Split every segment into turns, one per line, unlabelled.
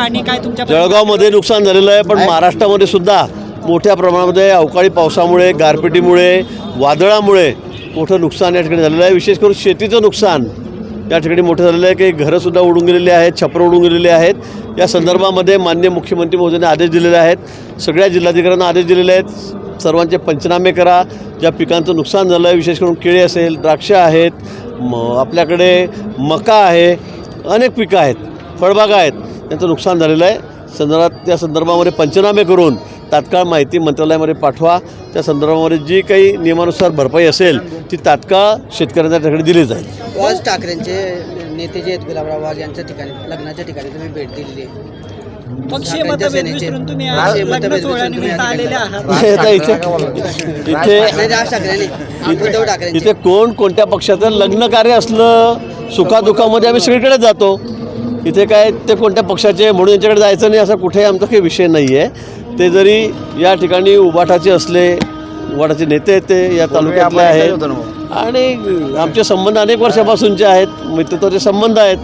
आणि काय तुमच्या
जळगावमध्ये नुकसान झालेलं आहे, पण महाराष्ट्रामध्ये सुद्धा मोठ्या प्रमाणामध्ये अवकाळी पावसामुळे, गारपिटीमुळे, वादळामुळे मोठं नुकसान या ठिकाणी झालेलं आहे. विशेष करून शेतीचं नुकसान या ठिकाणी मोठं झालेलं आहे. काही घरंसुद्धा उडून गेलेली आहेत, छपरं उडून गेलेले आहेत. या संदर्भामध्ये माननीय मुख्यमंत्री महोदयांनी आदेश दिलेले आहेत. सगळ्या जिल्हाधिकाऱ्यांना आदेश दिलेले आहेत. सर्वांचे पंचनामे करा. ज्या पिकांचं नुकसान झालं आहे, विशेष करून केळी असेल, द्राक्ष आहेत, आपल्याकडे मका आहे, अनेक पिकं आहेत, फळबागा आहेत, त्यांचं नुकसान झालेलं आहे. त्या संदर्भामध्ये पंचनामे करून तात्काळ माहिती मंत्रालयामध्ये पाठवा. त्या संदर्भामध्ये जी काही नियमानुसार भरपाई असेल ती तात्काळ शेतकऱ्यांच्या ठिकाणी दिली जाईल.
वाज ठाकरेंचे नेते जे आहेत गुलाबराव वाघ यांच्या ठिकाणी लग्नाच्या ठिकाणी तुम्ही भेट दिलेली आहे.
पक्षीय मतभेद विसरून तुम्ही आज लग्न सोहळ्यानिमित्त आलेले आहात.
इथे कोण कोणत्या पक्षाचं लग्न कार्य असलं, सुखादुखामध्ये आम्ही सगळीकडे जातो. इथे काय ते कोणत्या पक्षाचे म्हणून यांच्याकडे जायचं नाही असा कुठेही आमचा काही विषय नाही आहे. ते जरी या ठिकाणी उबाटाचे असले, उबाटाचे नेते आहेत, ते या तालुक्यातले आहेत आणि आमचे संबंध अनेक वर्षापासूनचे आहेत, मित्रत्वाचे संबंध आहेत.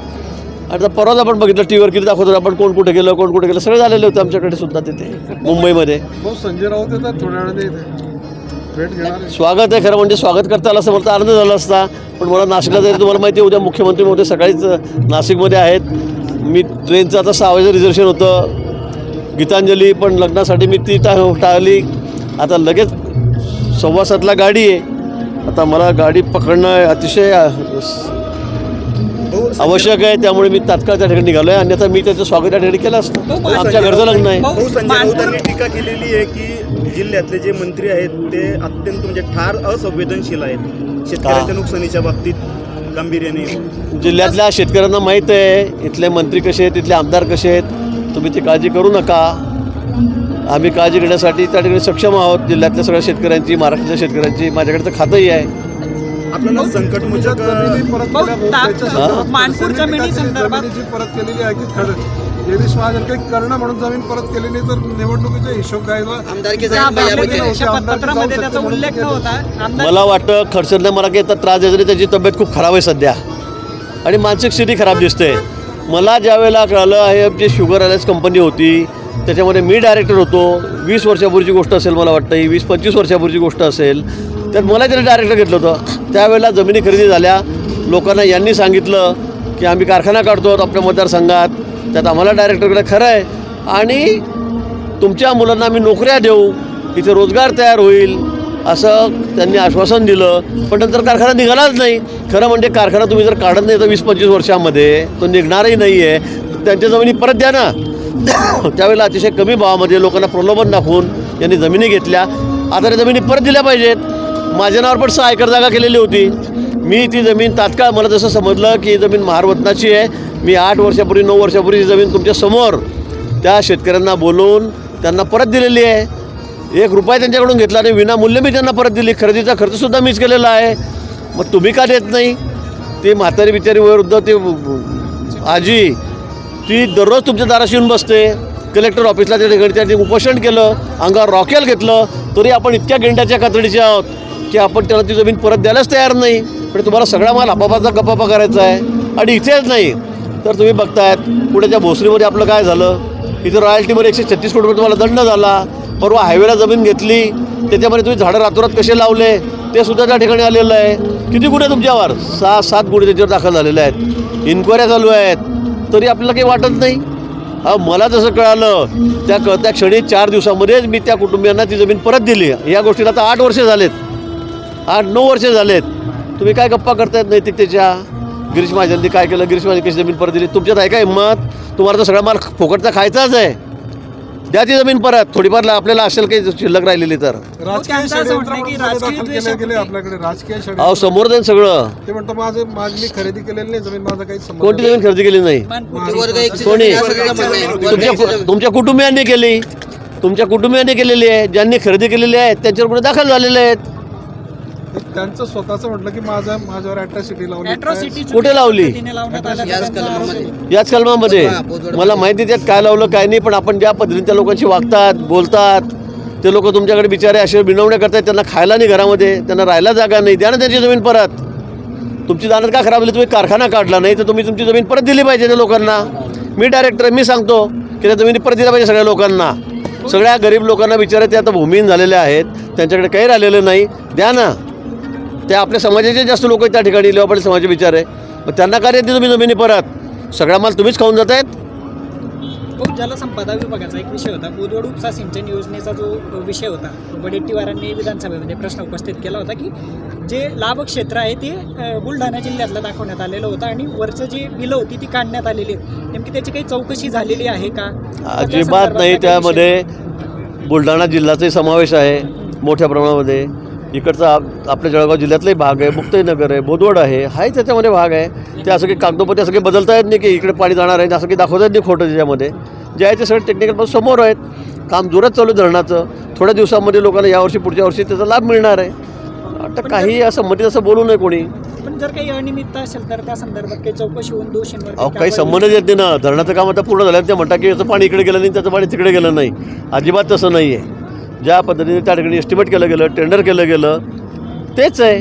आता परवाच आपण बघितलं टी व्हीवर किती दाखवतो आपण कोण कुठे गेलं सगळे झालेले होते आमच्याकडे सुद्धा तिथे मुंबईमध्ये.
संजय राऊत येतात थोड्या वेळाने भेट घेणार.
स्वागत आहे, खरं म्हणजे स्वागत करता आलं असं मला तर आनंद झाला असता. पण मला नाशिकला जायचं, तुम्हाला माहिती आहे उद्या मुख्यमंत्री महोदय सकाळीच नाशिकमध्ये आहेत. मी ट्रेनचं आता 6 वाजेचं रिझर्वेशन होतं गीतांजली, पण लग्नासाठी मी ती टाळली. आता लगेच 6:15ला गाडी आहे. आता मला गाडी पकडणं अतिशय आवश्यक आहे, त्यामुळे मी तात्काळ त्या ठिकाणी निघालो आहे. अन्यथा मी त्याचं स्वागत त्या ठिकाणी केलं असतं. आमच्या घरचं लग्न आहे.
संजय राऊतांनी टीका केलेली आहे की जिल्ह्यातले जे मंत्री आहेत ते अत्यंत म्हणजे ठार असंवेदनशील आहेत शेतकऱ्यांच्या नुकसानीच्या बाबतीत गांभीर्याने.
जिल्ह्यातल्या शेतकऱ्यांना माहीत आहे इथले मंत्री कसे आहेत, इथले आमदार कसे आहेत. तुम्ही ती काळजी करू नका. आम्ही काळजी घेण्यासाठी त्या ठिकाणी सक्षम आहोत. जिल्ह्यातल्या सगळ्या शेतकऱ्यांची, महाराष्ट्राच्या शेतकऱ्यांची माझ्याकडे तर खातंही आहे.
आपल्याला संकटमोचक
मानपूर जमिनी संदर्भात
जी परत केलेली आहे की गिरीश महाजन काही करणं म्हणून जमीन परत केलेली तर निवडणुकीचा हिशोब घ्यायला
पत्रामध्ये त्याचा उल्लेख नव्हता.
मला वाटतं खडसरने मला काही त्रास द्यायचा नाही. त्याची तब्येत खूप खराब आहे सध्या आणि मानसिक स्थिती खराब दिसते. मला ज्या वेळेला कळलं आहे आमची शुगर अलायन्स कंपनी होती, त्याच्यामध्ये मी डायरेक्टर होतो. 20 वर्षापूर्वीची गोष्ट असेल, मला वाटतं ही 20-25 वर्षापूर्वीची गोष्ट असेल. तर मला त्याने डायरेक्टर घेतलं होतं. त्यावेळेला जमिनी खरेदी झाल्या. लोकांना यांनी सांगितलं की आम्ही कारखाना काढतो आपल्या मतदारसंघात, त्यात आम्हाला डायरेक्टरकडे खरं आहे आणि तुमच्या मुलांना आम्ही नोकऱ्या देऊ, इथे रोजगार तयार होईल असं त्यांनी आश्वासन दिलं. पण नंतर कारखाना निघालाच नाही. खरं म्हणजे कारखाना तुम्ही जर काढत नाही तर 20-25 वर्षामध्ये तो निघणारही नाही आहे. त्यांच्या जमिनी परत द्या ना. त्यावेळेला अतिशय कमी भावामध्ये लोकांना प्रलोभन दाखवून यांनी जमिनी घेतल्या. आता त्या जमिनी परत दिल्या पाहिजेत. माझ्या नावावर पण 6 एकर जागा केलेली होती. मी ती जमीन तात्काळ, मला जसं समजलं की ही जमीन महारवतनाची आहे, मी 8 वर्षापूर्वी 9 वर्षापूर्वी ही जमीन तुमच्यासमोर त्या शेतकऱ्यांना बोलवून त्यांना परत दिलेली आहे. 1 रुपया त्यांच्याकडून घेतला नाही, विनामूल्य मी त्यांना परत दिली. खरेदीचा खर्चसुद्धा मीच केलेला आहे. मग तुम्ही का देत नाही? ती म्हातारी बिचारी वयोवृद्ध ती आजी ती दररोज तुमच्या दाराशी येऊन बसते. कलेक्टर ऑफिसला त्या ठिकाणी त्यांनी उपोषण केलं, अंगावर रॉकेल घेतलं, तरी आपण इतक्या गेंड्याच्या कातडीचे आहोत की आपण त्याला ती जमीन परत द्यायलाच तयार नाही. पण तुम्हाला सगळा माल हापापाचा गप्पा करायचा आहे. आणि इथेच नाही तर तुम्ही बघतायत पुण्याच्या भोसरीमध्ये आपलं काय झालं. इथे रॉयल्टीमध्ये 136 कोटी रुपये तुम्हाला दंड झाला. परवा हायवेला जमीन घेतली, त्याच्यामध्ये तुम्ही झाडं रातोरात कसे लावले ते सुद्धा त्या ठिकाणी आलेलं आहे. किती गुन्हे तुमच्यावर? 6-7 गुन्हे त्याच्यावर दाखल झालेले आहेत. इन्क्वायऱ्या चालू आहेत, तरी आपल्याला काही वाटत नाही. मला जसं कळालं त्या क्षणी 4 दिवसामध्येच मी त्या कुटुंबियांना ती जमीन परत दिली. या गोष्टीला आता 8 वर्षे झालेत, 8-9 वर्षे झालेत. तुम्ही काय गप्पा करतायत नैतिकतेच्या? गिरीश महाजननी काय केलं? गिरीश महाजन कशी जमीन परत दिली? तुमच्यात आहे का हिंमत? तुम्हाला तर सगळा माल फुकटचा खायचाच आहे. द्या ती जमीन परत. थोडीफार आपल्याला असेल काही शिल्लक राहिलेली तर. अहो समोर जाईल सगळं.
ते म्हणतो माझी खरेदी केलेली नाही जमीन, माझा काही संबंध.
कोणती जमीन खरेदी केली नाही? कोणी? तुमच्या कुटुंबियांनी केली. तुमच्या कुटुंबियांनी केलेली आहे. ज्यांनी खरेदी केलेली आहे त्यांच्यावर गुन्हे दाखल झालेले आहेत.
त्यांचं स्वतःचं म्हटलं की माझ्यावर अॅट्रॉसिटी लावली.
कुठे लावली? याच कलमामध्ये. मला माहिती त्यात काय लावलं काय नाही. पण आपण ज्या पद्धतीने त्या लोकांशी वागतात, बोलतात, ते लोक तुमच्याकडे बिचारे असे बिनवण्या करतात. त्यांना खायला नाही घरामध्ये, त्यांना राहायला जागा नाही. द्या ना त्यांची जमीन परत. तुमची दानत का खराब झाली? तुम्ही कारखाना काढला नाही तर तुम्ही तुमची जमीन परत दिली पाहिजे त्या लोकांना. मी डायरेक्टर आहे, मी सांगतो की त्या जमिनी परत दिल्या पाहिजे सगळ्या लोकांना. सगळ्या गरीब लोकांना बिचारे ते आता भूमिहीन झालेले आहेत, त्यांच्याकडे काही राहिलेलं नाही, द्या ना. ते आपल्या समाजाचे जास्त लोक आहेत त्या ठिकाणी, लेवापाटील समाजाचे विचार आहे, मग त्यांना काय देते तुम्ही जमिनी परत? सगळा माल तुम्हीच खाऊन जात आहेत.
जलसंपदा विभागाचा एक विषय होता, बोदवड उपसा सिंचन योजनेचा जो विषय होता, वडेट्टीवारांनी विधानसभेमध्ये प्रश्न उपस्थित केला होता की जे लाभ क्षेत्र आहे ते बुलढाणा जिल्ह्यातलं दाखवण्यात आलेलं होतं आणि वरचं जी बिलं होती ती काढण्यात आलेली आहेत. नेमकी त्याची काही चौकशी झालेली आहे का?
अजिबात नाही. त्यामध्ये बुलढाणा जिल्ह्याचाही समावेश आहे मोठ्या प्रमाणामध्ये. इकडचा आपल्या जळगाव जिल्ह्यातलाही भाग आहे, मुक्ताईनगर आहे, बोदवड आहे, हाही त्याच्यामध्ये भाग आहे. ते असं काही कागदोपत्री असं काही बदलता येत नाही की इकडे पाणी जाणार आहे, असं काही दाखवता येत नाही खोटं. त्याच्यामध्ये जे आहे ते सगळे टेक्निकल पासून समोर आहेत. काम जोरात चालू आहे धरणाचं. थोड्या दिवसामध्ये लोकांना यावर्षी पुढच्या वर्षी त्याचा लाभ मिळणार आहे. आता काही असं मध्ये असं बोलू नये कोणी.
पण जर काही अनियमितता असेल तर त्या संदर्भात काही चौकशी होऊन दोषींवर
काही संबंधच येत नाही ना. धरणाचं काम आता पूर्ण झालं, ते म्हणतात की याचं पाणी इकडे गेलं नाही, त्याचं पाणी तिकडे गेलं नाही. अजिबात तसं नाही आहे. ज्या पद्धतीने त्या ठिकाणी एस्टिमेट केलं गेलं, टेंडर केलं गेलं, तेच आहे.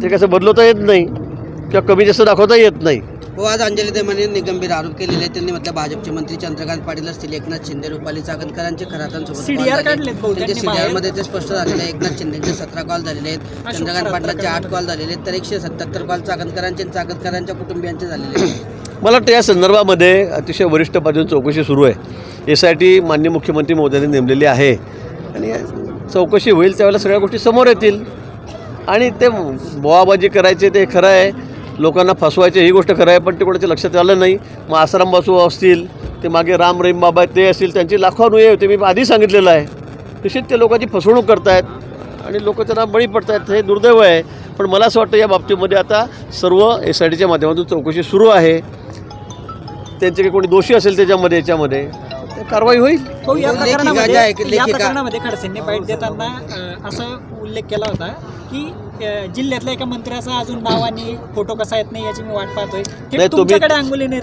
ते कसं बदलवता येत नाही किंवा कमी जास्त दाखवता येत नाही.
हो, आज अंजली देमाने गंभीर आरोप केलेले आहेत. त्यांनी म्हटलं भाजपचे मंत्री चंद्रकांत पाटील असतील, एकनाथ शिंदे, रुपाली चाकणकरांचे खरातांसोबत
CDR काढलेत
त्यांचे CDR ते स्पष्ट झालेले आहे. एकनाथ शिंदेचे 17 कॉल झालेले आहेत, चंद्रकांत पाटलांचे 8 कॉल झालेले आहेत, तर 177 कॉल चाकणकरांच्या कुटुंबियांचे झालेले आहेत.
मला वाटतं या संदर्भामध्ये अतिशय वरिष्ठ पातळीवर चौकशी सुरू आहे. SIT माननीय मुख्यमंत्री महोदयांनी नेमलेली आहे आणि चौकशी होईल त्यावेळेला सगळ्या गोष्टी समोर येतील. आणि ते बोवाबाजी करायचे ते खरं आहे, लोकांना फसवायचे ही गोष्ट खरं आहे, पण ते कोणाच्या लक्षात आलं नाही. मग आसाराम बासू असतील, ते मागे राम रहीम बाबा ते असतील, त्यांची लाखो अनुयायी होते, मी आधी सांगितलेलं आहे. तशीच ते लोकांची फसवणूक करतायत आणि लोक त्यांना बळी पडतायत. हे दुर्दैव आहे. पण मला असं वाटतं या बाबतीमध्ये आता सर्व SITच्या माध्यमातून चौकशी सुरू आहे. त्यांचे काही कोणी दोषी असेल त्याच्यामध्ये याच्यामध्ये कारवाई होईल.
हो, या प्रकरणामध्ये खडसेंनी बाईट देताना असं उल्लेख केला होता की जिल्ह्यातल्या एका मंत्र्याचा अजून नाव आणि फोटो कसा येत नाही याची मी वाट पाहतोय.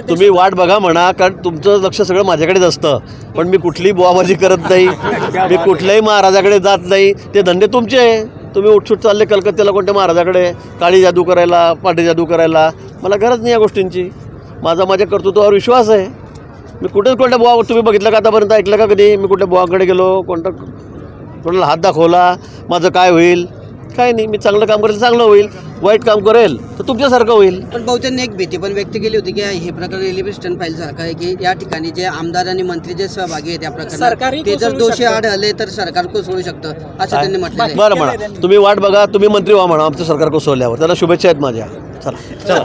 तुम्ही वाट बघा म्हणा, कारण तुमचं लक्ष सगळं माझ्याकडेच असतं. पण मी कुठलीही बोवाबाजी करत नाही, मी कुठल्याही महाराजाकडे जात नाही. ते धंदे तुमचे आहे. तुम्ही उठसूट चालले कलकत्त्याला कोणत्या महाराजाकडे काळी जादू करायला, पांढरी जादू करायला. मला गरज नाही या गोष्टींची. माझ्या कर्तृत्वावर विश्वास आहे. मी कुठेच कोणत्या बुवा तुम्ही बघितलं का आतापर्यंत, ऐकलं का कधी मी कुठल्या बुवाकडे गेलो, कोणाला हात दाखवला, माझं काय होईल? काय नाही. मी चांगलं काम करेल चांगलं होईल, वाईट काम करेल तर तुमच्यासारखं होईल.
पण बहुतेक एक भीती पण व्यक्त केली होती की हे प्रकरण एलिमिनेशन फाईल सारखं आहे की या ठिकाणी जे आमदार आणि मंत्री जे सहभागी आहेत या प्रकरणात ते जर दोषी आढळले तर सरकार कोसळू शकतं असं त्यांनी म्हटलं.
बरं म्हणा, तुम्ही वाट बघा, तुम्ही मंत्री व्हा म्हणा आमचं सरकार कोसळल्यावर. त्याला शुभेच्छा आहेत माझ्या. चला.